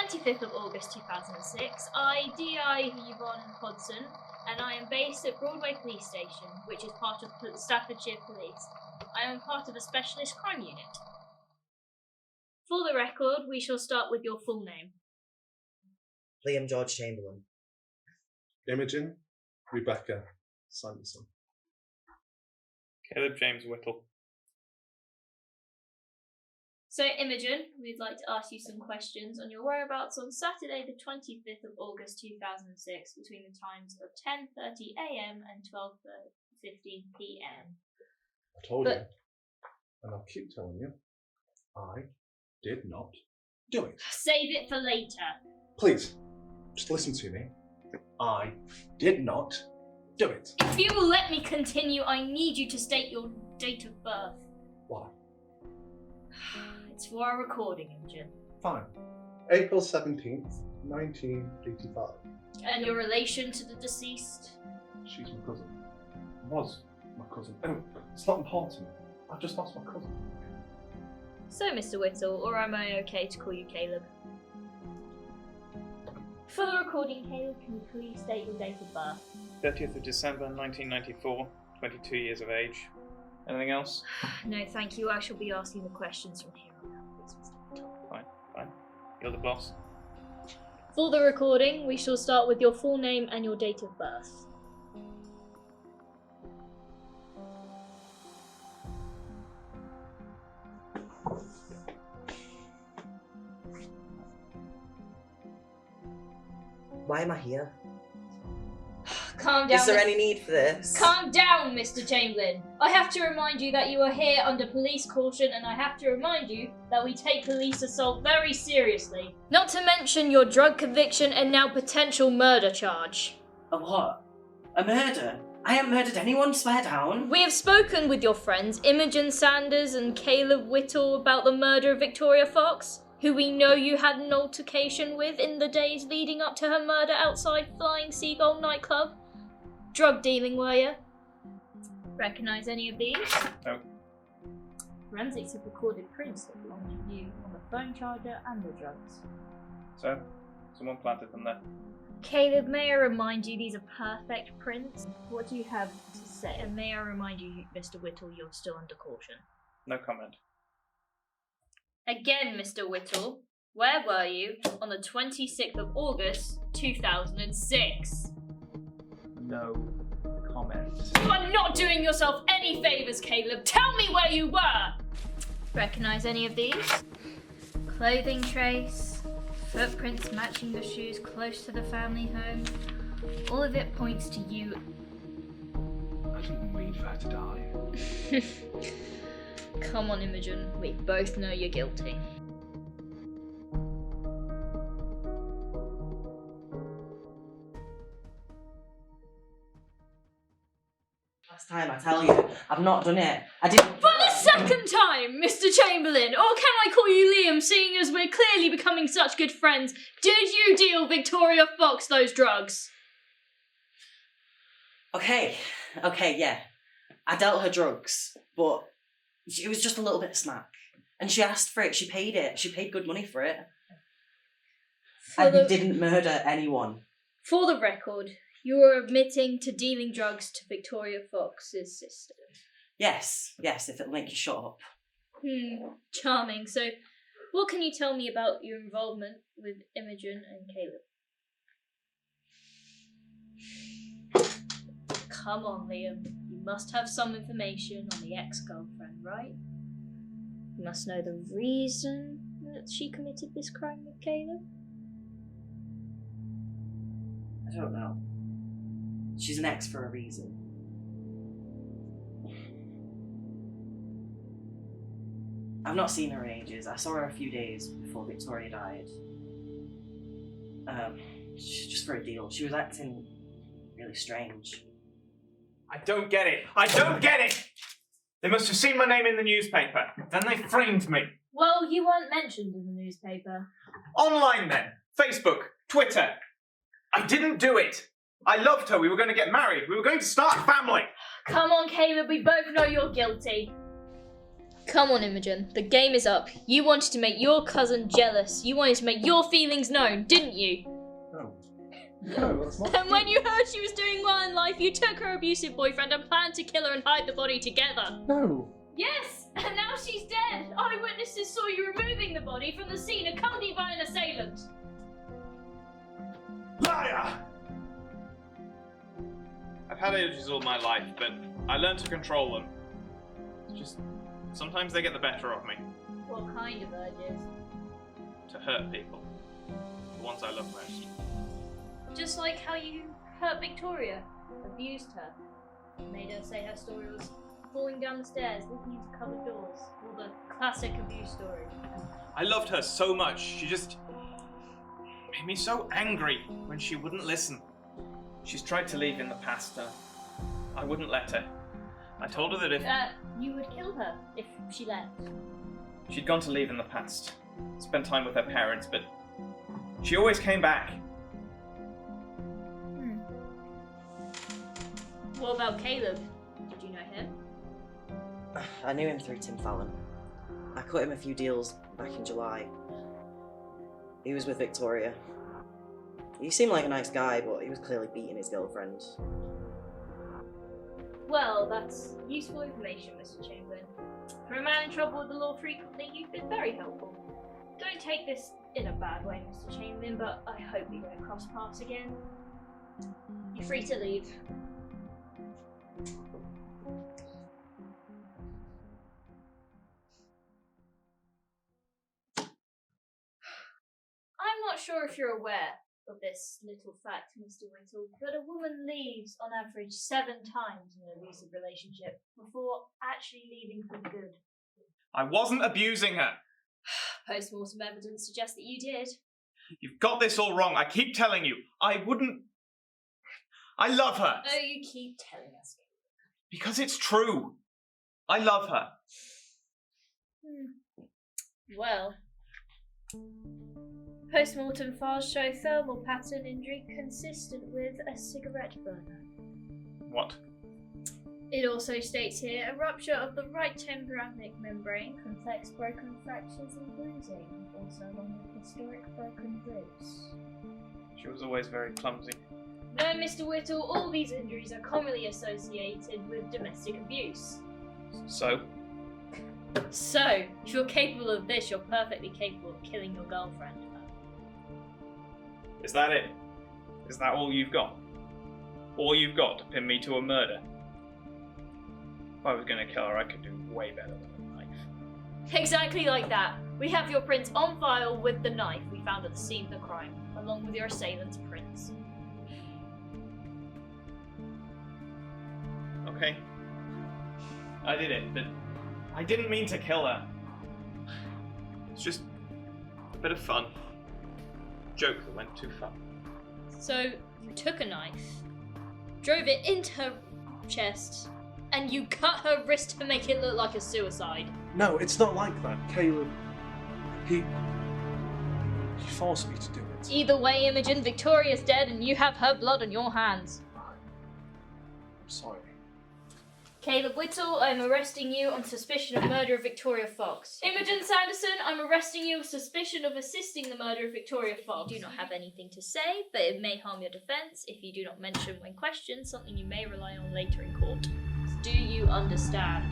25th of August 2006, I, D.I. Yvonne Hodson, and I am based at Broadway Police Station, which is part of Staffordshire Police. I am part of a specialist crime unit. For the record, we shall start with your full name. Liam George Chamberlain. Imogen Rebecca Sanderson. Caleb James Whittle. So, Imogen, we'd like to ask you some questions on your whereabouts on Saturday, the 25th of August 2006, between the times of 10:30 a.m. and 12:15 p.m. I told you, and I'll keep telling you, I did not do it. Save it for later. Please, just listen to me. I did not do it. If you will let me continue, I need you to state your date of birth. Why? It's for our recording, Imogen. Fine. April 17th, 1985. And your relation to the deceased? She's my cousin. Was my cousin. Oh, it's not important. I've just lost my cousin. So, Mr. Whittle, or am I okay to call you Caleb? For the recording, Caleb, can you please state your date of birth? 30th of December 1994, 22 years of age. Anything else? No, thank you. I shall be asking the questions from here on out, please, Mr. Whittle. Fine. You're the boss. For the recording, we shall start with your full name and your date of birth. Why am I here? Calm down. Is there any need for this? Calm down, Mr. Chamberlain. I have to remind you that you are here under police caution, and I have to remind you that we take police assault very seriously. Not to mention your drug conviction and now potential murder charge. A what? A murder? I haven't murdered anyone, swear down. We have spoken with your friends Imogen Sanders and Caleb Whittle about the murder of Victoria Fox, who we know you had an altercation with in the days leading up to her murder outside Flying Seagull nightclub. Drug dealing, were you? Recognise any of these? No. Forensics have recorded prints that belong to you on the phone charger and the drugs. So, someone planted them there. Caleb, may I remind you these are perfect prints? What do you have to say? And may I remind you, Mr. Whittle, you're still under caution. No comment. Again, Mr. Whittle, where were you on the 26th of August, 2006? No comment. You are not doing yourself any favours, Caleb. Tell me where you were! Recognise any of these? Clothing trace, footprints matching the shoes close to the family home. All of it points to you. I didn't mean for her to die. Come on, Imogen. We both know you're guilty. Last time, I tell you, I've not done it. I didn't. For the second time, Mr. Chamberlain, or can I call you Liam, seeing as we're clearly becoming such good friends? Did you deal Victoria Fox those drugs? Okay, yeah. I dealt her drugs, but it was just a little bit of smack. And she asked for it, she paid it. She paid good money for it. I didn't murder anyone. For the record, you are admitting to dealing drugs to Victoria Fox's sister. Yes, if it'll make you shut up. Charming. So, what can you tell me about your involvement with Imogen and Caleb? Come on, Liam. You must have some information on the ex-girlfriend, right? You must know the reason that she committed this crime with Caleb? I don't know. She's an ex for a reason. I've not seen her in ages. I saw her a few days before Victoria died. Just for a deal. She was acting really strange. I don't get it! They must have seen my name in the newspaper. Then they framed me. Well, you weren't mentioned in the newspaper. Online then. Facebook. Twitter. I didn't do it. I loved her. We were going to get married. We were going to start a family. Come on, Caleb. We both know you're guilty. Come on, Imogen. The game is up. You wanted to make your cousin jealous. You wanted to make your feelings known, didn't you? No. No, that's not. And when you heard she was doing well in life, you took her abusive boyfriend and planned to kill her and hide the body together. No. Yes, and now she's dead. Eyewitnesses saw you removing the body from the scene accompanied by an assailant. Liar! I've had urges all my life, but I learned to control them. It's just, sometimes they get the better of me. What kind of urges? To hurt people. The ones I love most. Just like how you hurt Victoria, abused her, made her say her story was falling down the stairs, looking into cupboard doors, all the classic abuse stories. I loved her so much, she just made me so angry when she wouldn't listen. She's tried to leave in the past, I wouldn't let her. I told her that if you would kill her if she left. she'd gone to leave in the past, spend time with her parents, but she always came back. What about Caleb? Did you know him? I knew him through Tim Fallon. I cut him a few deals back in July. He was with Victoria. He seemed like a nice guy, but he was clearly beating his girlfriend. Well, that's useful information, Mr. Chamberlain. For a man in trouble with the law frequently, you've been very helpful. Don't take this in a bad way, Mr. Chamberlain, but I hope we don't cross paths again. You're free to leave. I'm not sure if you're aware of this little fact, Mr. Whittle, but a woman leaves on average 7 times in an abusive relationship before actually leaving for good. I wasn't abusing her. Post-mortem evidence suggests that you did. You've got this all wrong. I keep telling you. I wouldn't. I love her. Oh, you keep telling us. Because it's true. I love her. Well, post-mortem files show thermal pattern injury consistent with a cigarette burner. What? It also states here a rupture of the right tympanic membrane, complex broken fractures and bruising, also along with historic broken ribs. She was always very clumsy. No, Mr. Whittle, all these injuries are commonly associated with domestic abuse. So? So, if you're capable of this, you're perfectly capable of killing your girlfriend. Is that it? Is that all you've got? All you've got to pin me to a murder? If I was going to kill her, I could do way better with a knife. Exactly like that. We have your prints on file with the knife we found at the scene of the crime, along with your assailant's prints. Okay. I did it, but I didn't mean to kill her. It's just a bit of fun. Joke that went too far. So, you took a knife, drove it into her chest, and you cut her wrist to make it look like a suicide. No, it's not like that. Caleb, he forced me to do it. Either way, Imogen, Victoria's dead and you have her blood on your hands. I'm sorry. Caleb Whittle, I'm arresting you on suspicion of murder of Victoria Fox. Imogen Sanderson, I'm arresting you on suspicion of assisting the murder of Victoria Fox. You do not have anything to say, but it may harm your defence if you do not mention when questioned something you may rely on later in court. Do you understand?